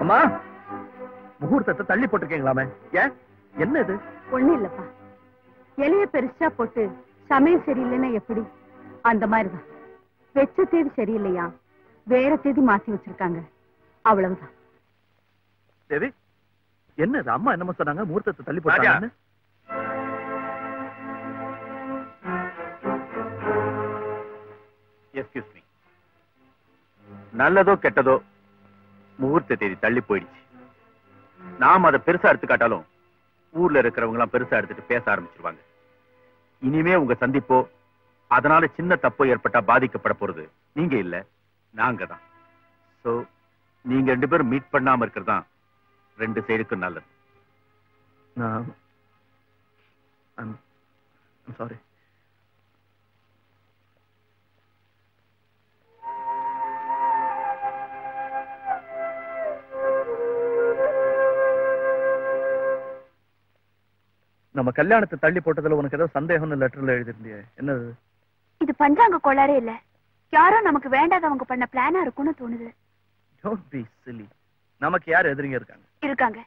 அம்மா, முகூர்த்தத்தை தள்ளி போட்டிருக்கீங்களாமே, ஏன்? என்ன இது? ஒண்ணு இல்லப்பா, இலைய பெருசா போட்டு சமயம் சரியில்லைன்னா எப்படி, அந்த மாதிரிதான். வெச்ச தேதி சரியில்லையா, வேற தேதி மாத்தி வச்சிருக்காங்க, அவ்வளவுதான். தேவி, என்னது? அம்மா என்னமா சொன்னாங்க? முகூர்த்தத்தை தள்ளி போட்டாங்க. Excuse me. நல்லதோ கெட்டதோ முகூர்த்த தேதி தள்ளி போயிடுச்சு. நாம அதை பெருசா எடுத்துக்காட்டாலும் ஊர்ல இருக்கிறவங்க எல்லாம் பெருசா எடுத்துட்டு பேச ஆரம்பிச்சிருவாங்க. இனிமே உங்க சந்திப்போ அதனால சின்ன தப்பு ஏற்பட்டா பாதிக்கப்பட போறது நீங்க இல்ல, நாங்க தான். சோ நீங்க 2 பேரும் மீட் பண்ணாம இருக்கிறதுதான் 2 சைடுக்கும் நல்லது. சாரி. நம்ம கல்யாணத்தை தள்ளி போட்டதுல உனக்கு ஏதோ சந்தேகம்னு லெட்டர்ல எழுதிருந்தியே, என்னது? இது பஞ்சாங்க கோளாறே இல்ல, யாரோ நமக்கு வேண்டாதவங்க பண்ண பிளானா இருக்கும்னு தோணுது. Don't be silly. நமக்கு யார் எதிரிங்க இருக்காங்க.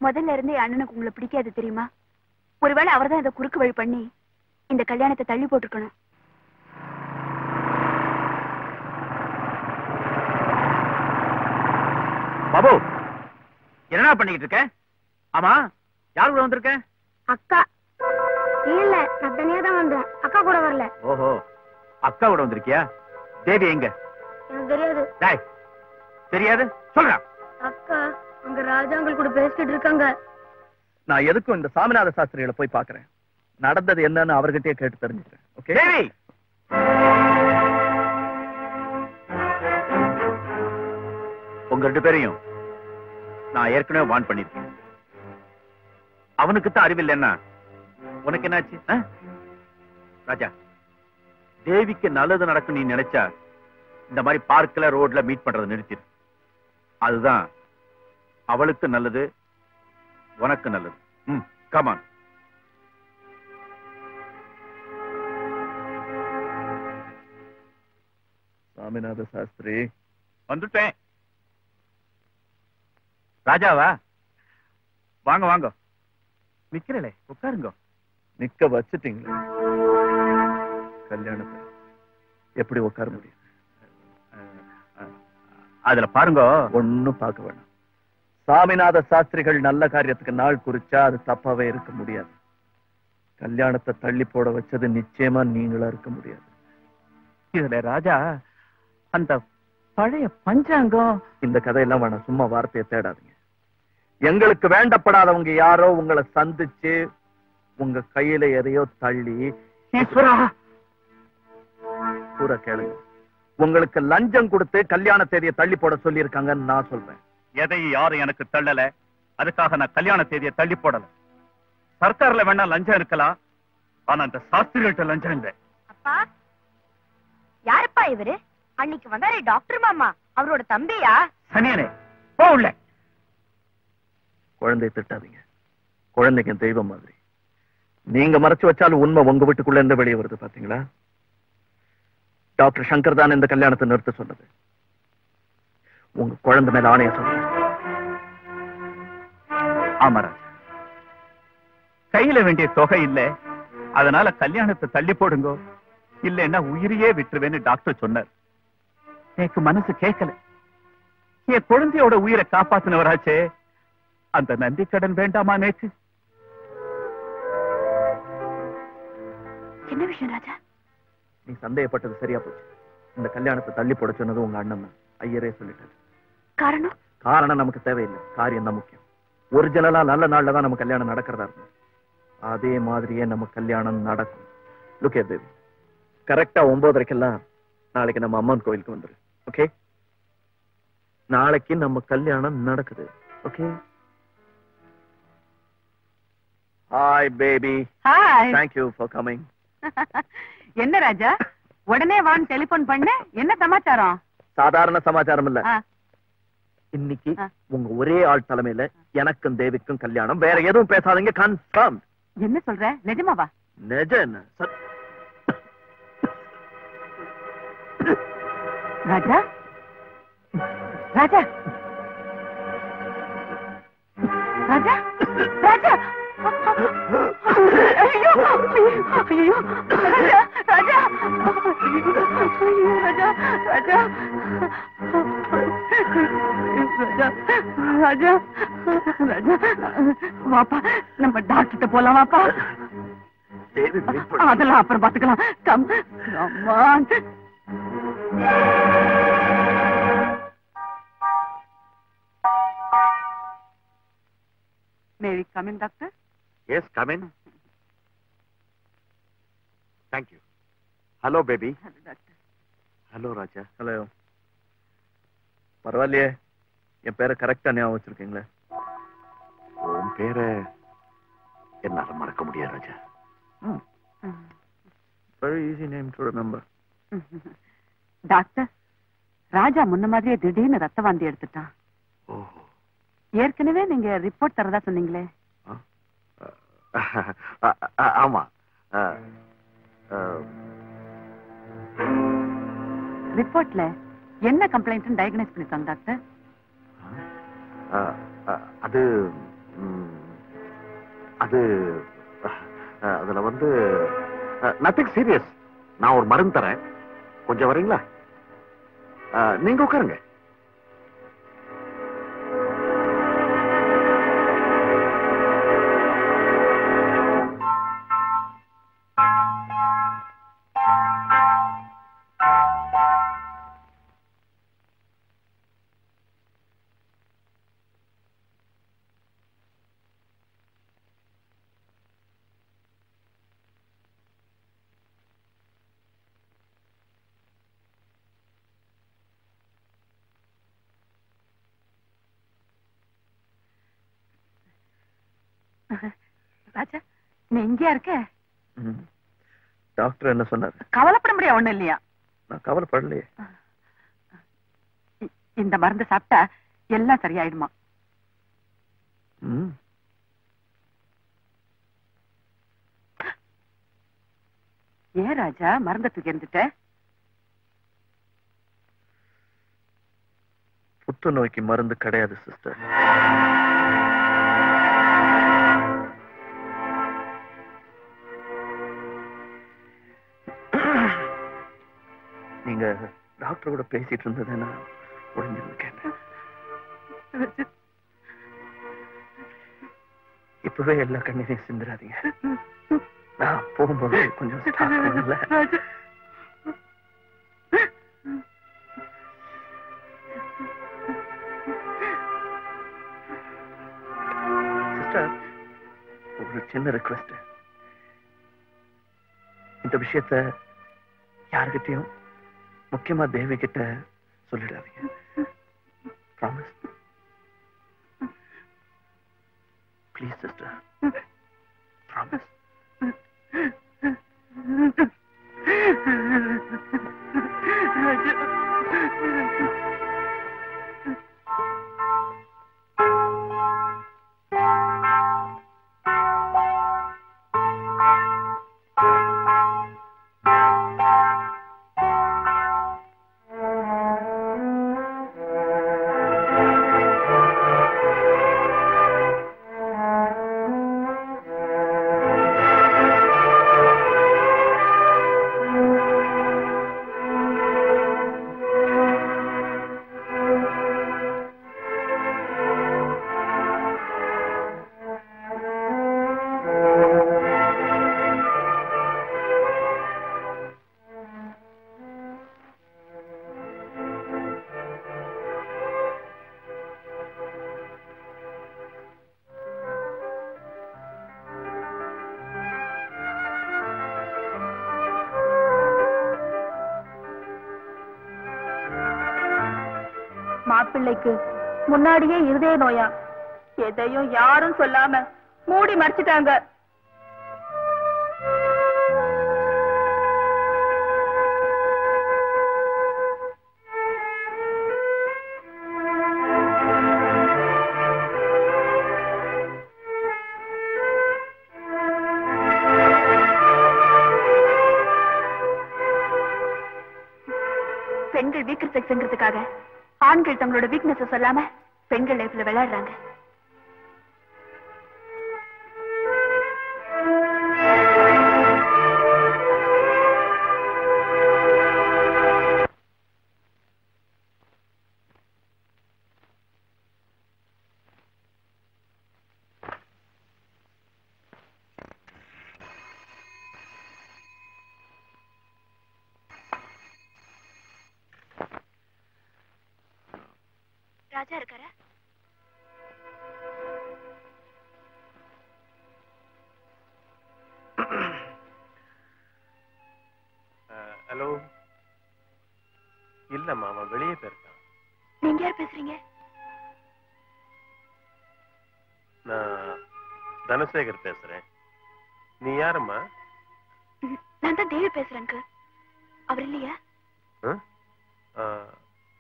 முதல்ல இருந்தே அண்ணனுக்கு உங்களை பிடிக்காது தெரியுமா? ஒருவேளை அவர்தான் இதை குறுக்கு வழி பண்ணி இந்த கல்யாணத்தை தள்ளி போட்டுருக்கணும். பாபு, என்னடா பண்ணிக்கிட்டு இருக்க? ஆமா, யார் கூட வந்திருக்க? அக்கா. இல்ல, நான் தனியா தான் வந்தேன், அக்கா கூட வரல. ஓஹோ, அக்கா கூட வந்திருக்கியா? தேவி எங்க? எனக்கு தெரியாது. டேய், தெரியாது சொல்றா. அக்கா அங்க ராஜாங்கள் கூட பேசிட்டு இருக்காங்க. நான் எதுக்கும் இந்த சாமிநாத சாஸ்திரிகளை போய் பாக்குறேன். நடந்தது என்னன்னு அவர்கிட்டயே கேட்டு தெரிஞ்சுக்கிறேன். ஓகே? தேவி, உங்க 2 பேரையும் நான் ஏற்கனவே வார்ன் பண்ணிருக்கேன். அவனுக்கு தான் அறிவில்லைன்னா உனக்கு என்னாச்சு? ராஜா, தேவிக்கு நல்லது நடக்கும் நீ நினைச்சா இந்த மாதிரி பார்க்ல ரோட்ல மீட் பண்றதை நிறுத்திடு. அதுதான் அவளுக்கு நல்லது, உனக்கு நல்லது. Come on. சாமிநாத சாஸ்திரி, வந்துட்டேன். ராஜாவா? வாங்க வாங்க, நிக்கிறே, உட்காருங்க. நிக்க வச்சுட்டீங்களே, கல்யாணத்தை எப்படி உட்கார முடியும்? அதுல பாருங்க. ஒன்னும் பார்க்க வேணாம். சாமிநாத சாஸ்திரிகள் நல்ல காரியத்துக்கு நாள் குறிச்சா அது தப்பாவே இருக்க முடியாது. கல்யாணத்தை தள்ளி போட வச்சது நிச்சயமா நீங்களா இருக்க முடியாது. இதுல ராஜா அந்த பழைய பஞ்சாங்கம், இந்த கதையெல்லாம் வேணாம், சும்மா வார்த்தையை தேடாதீங்க. எங்களுக்கு வேண்டப்படாதவங்க யாரோ உங்களை சந்திச்சு உங்க கையில எதையோ தள்ளி கூற கேளுங்க. உங்களுக்கு லஞ்சம் கொடுத்து கல்யாண தேதியை தள்ளி போட சொல்லி இருக்காங்கன்னு நான் சொல்றேன். எதையும் யாரும் எனக்கு தள்ளல, அதுக்காக நான் கல்யாண தேதியை தள்ளி போடல. சர்க்கார்ல வேணா லஞ்சம் இருக்கலாம், ஆனா அந்த சாஸ்திரிகள்ட்ட லஞ்சம் இல்லை. அப்பா, யாருப்பா இவரு? அன்னைக்கு வந்தாரே டாக்டர் மாமா, அவரோட தம்பியா? சனியனே, போகல. குழந்தை திட்டாதீங்க, குழந்தைக்கு தெய்வம் மாதிரி. நீங்க மறைச்சு வச்சாலும் உண்மை உங்க வீட்டுக்குள்ள இருந்து வெளியே வருது, பாத்தீங்களா? டாக்டர் சங்கர் தான் இந்த கல்யாணத்தை நிறுத்த சொன்னது. உங்க குழந்தை மேல ஆணைய சொல்றேன். ஆமராஜ், கையில வேண்டிய தொகை இல்ல, அதனால கல்யாணத்தை தள்ளி போடுங்க, இல்லைன்னா உயிரையே விட்டுருவேன்னு டாக்டர் சொன்னார். எனக்கு மனசு கேட்கல. என் குழந்தையோட உயிரை காப்பாத்தினவராச்சே, அந்த நன்றி கடன் வேண்டாமா நேக்கு? என்ன விஷயம் ராஜா? நீ சந்தேகப்பட்டது சரியா போச்சு. இந்த கல்யாணத்தை தள்ளி போட சொன்னது உங்க அண்ணன் தான். ஐயரே சொல்லிட்டாரு. காரணம்? காரணம் நமக்கு தேவையில்லை, காரியம் தான் முக்கியம். ஒரிஜினலா நல்ல நாள்ல தான் நம்ம கல்யாணம் நடக்கிறதா இருக்கும். அதே மாதிரியே நம்ம கல்யாணம் நடக்கும். லுக் at தேவி, கரெக்டா 9:30க்கெல்லாம் நாளைக்கு நம்ம அம்மன் கோயிலுக்கு வந்துரு. ஓகே? நாளைக்கு நம்ம கல்யாணம் நடக்குது. Okay? Hi baby. Hi. Thank you for coming. என்ன ராஜா, உடனே வான்னு டெலிபோன் பண்ண, என்ன சமாச்சாரம்? சாதாரண சமாச்சாரம் இல்ல. ஆ. இன்னைக்கு உங்க ஒரே ஆள் தலைமையில எனக்கும் தேவிக்கும் கல்யாணம். வேற எதுவும் பேசாதீங்க, கன்ஃபார்ம். என்ன சொல்ற, நிஜமாவா? நிஜம் என்ன? ராஜா, ராஜா, ராஜா ராஜா ஐயோ ஐயோ ராஜா ராஜா ஐயோ ராஜா ராஜா ராஜா ராஜா வாப்பா நம்ம டாக்டர்கிட்ட போலாம் வாப்பா அதெல்லாம் அப்புறம் பாத்துக்கலாம் come come on May we come in, doctor? Yes, come in. Thank you. Hello, baby. Hello, doctor. Hello, Raja. Hello பரவாயில்லையே என் பேரை கரெக்டா ஞாபகம் வச்சிருக்கீங்களே உன் பேரை என்னால மறக்க முடியாது Raja. Very easy name to remember doctor Raja முன்ன மாதிரியே திடீர்னு ரத்த வாந்தி எடுத்துட்டான். ஓஹோ. ஏற்கனவே நீங்க ரிப்போர்ட் தரதா சொன்னீங்களே. ஆமா. ரிப்போர்ட்ல என்ன கம்ப்ளைண்ட் டயக்னைஸ் பண்ணிருக்காங்க டாக்டர்? அது அது அதுல வந்து நத்திங் சீரியஸ். நான் ஒரு மருந்து தரேன், கொஞ்சம் வரீங்களா? நீங்க உட்காருங்க. ராஜா நீ இங்கேயா இருக்க? டாக்டர் என்ன சொன்னார்? கவலைப்பட முடியாது ஒண்ணும் இல்லையா? நான் கவலைப்படலையே. இந்த மருந்து சாப்பிட்டா எல்லாம் சரியாயிடுமா? ஏன் ராஜா மருந்த தூக்கி இருந்துட்ட? புற்றுநோய்க்கு மருந்து கிடையாது சிஸ்டர். நீங்க டாக்டர் கூட பேசிட்டு இருந்ததை நான் ஒளிஞ்சிருந்து கேட்டேன். இப்பவே எல்லா கண்ணீரையும் சிந்துறாதீங்க. நான் போகும்போது கொஞ்சம் சிஸ்டர், ஒரு சின்ன ரிக்வெஸ்ட். இந்த விஷயத்த யாருக்கிட்டையும், முக்கியமா தேவி கிட்ட சொல்லிடாதீங்க. ப்ராமிஸ். Please sister, promise. மாப்பிள்ளைக்கு முன்னாடியே இருதய நோயா, எதையும் யாரும் சொல்லாம மூடி மறைச்சிட்டாங்க. பெண்கள் வீக்கர் செக்ஸ்ங்கிறதுக்காக ஆண்கள் தங்களோட வீக்னஸ் சொல்லாம பெண்கள் லைஃப்ல விளையாடுறாங்க. ராஜா இருக்காரா? ஹலோ. இல்லம்மா, அவன் வெளியே போயிருக்கான். நீங்க யார் பேசுறீங்க? நான் தனசேகர் பேசுறேன். நீ யாரம்மா? நான் தான் தேவி பேசுறேன். அவர் இல்லையா?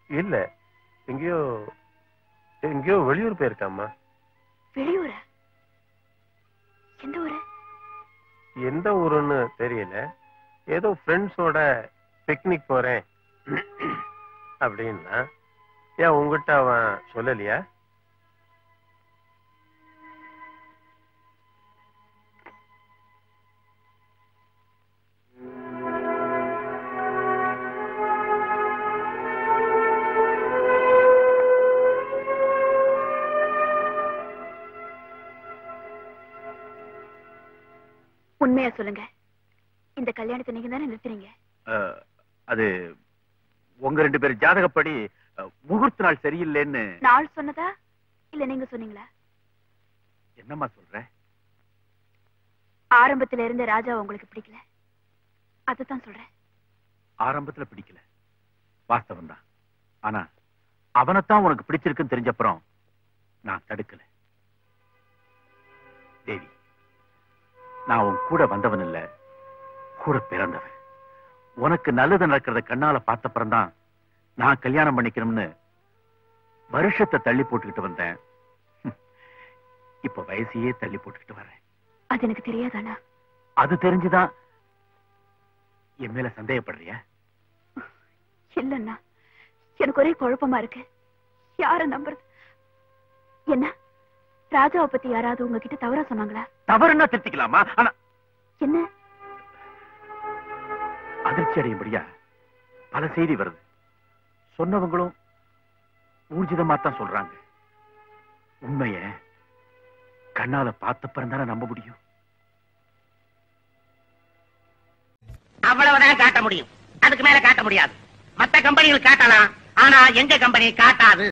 இல்ல, எங்கேயோ எங்கேயோ வெளியூர் போயிருக்காம்மா. வெளியூரா? எந்த ஊரு? எந்த ஊருன்னு தெரியல. ஏதோ ஃப்ரெண்ட்ஸோட பிக்னிக் போறேன் அப்படின்னா. ஏன் உங்ககிட்ட அவன் சொல்லலையா? உண்மையா சொல்லுங்க, இந்த கல்யாணத்தை நீங்க தானே நிறுத்துறீங்க? அது உங்க 2 பேர் ஜாதகப்படி முகூர்த்த நாள் சரியில்லைன்னு. நாள் சொன்னதா இல்ல நீங்க சொன்னீங்களா? என்னம்மா சொல்ற? ஆரம்பத்துல இருந்த ராஜா உங்களுக்கு பிடிக்கல, அதுதான் சொல்றேன். ஆரம்பத்துல பிடிக்கல, வாஸ்தவம் தான். ஆனா அவனைத்தான் உனக்கு பிடிச்சிருக்குன்னு தெரிஞ்சப்புறம் நான் தடுக்கல. தேவி, நான் உன் கூட வந்தவன் இல்ல, கூட பிறந்தவன். உனக்கு நல்லது நடக்கிறத கண்ணால பார்த்தப்புறம் தான் நான் கல்யாணம் பண்ணிக்கணும்னு வருஷத்தை தள்ளி போட்டுக்கிட்டு வந்தேன். இப்ப வயசையே தள்ளி போட்டுக்கிட்டு வரேன். அது எனக்கு தெரியாதானா? அது தெரிஞ்சுதான் என் மேல சந்தேகப்படுறியா? இல்லன்னா எனக்கு ஒரே குழப்பமா இருக்கு. யார நம்புறது? என்ன ராஜாவை பத்தி யாராவது உங்ககிட்ட தவறா சொன்னாங்களா? தவறுன்னா திருத்திக்கலாமா? ஆனா என்ன அதிர்ச்சி அடையும்படியா பல செய்தி வருது. சொன்னவங்களும் ஊர்ஜிதமா தான் சொல்றாங்க. உண்மைய கண்ணால பார்த்தப்பறம் தானே நம்ப முடியும். அவ்வளவுதான் காட்ட முடியும், அதுக்கு மேல காட்ட முடியாது. மத்த கம்பெனிகள் காட்டலாம், ஆனா எங்க கம்பெனி காட்டாது.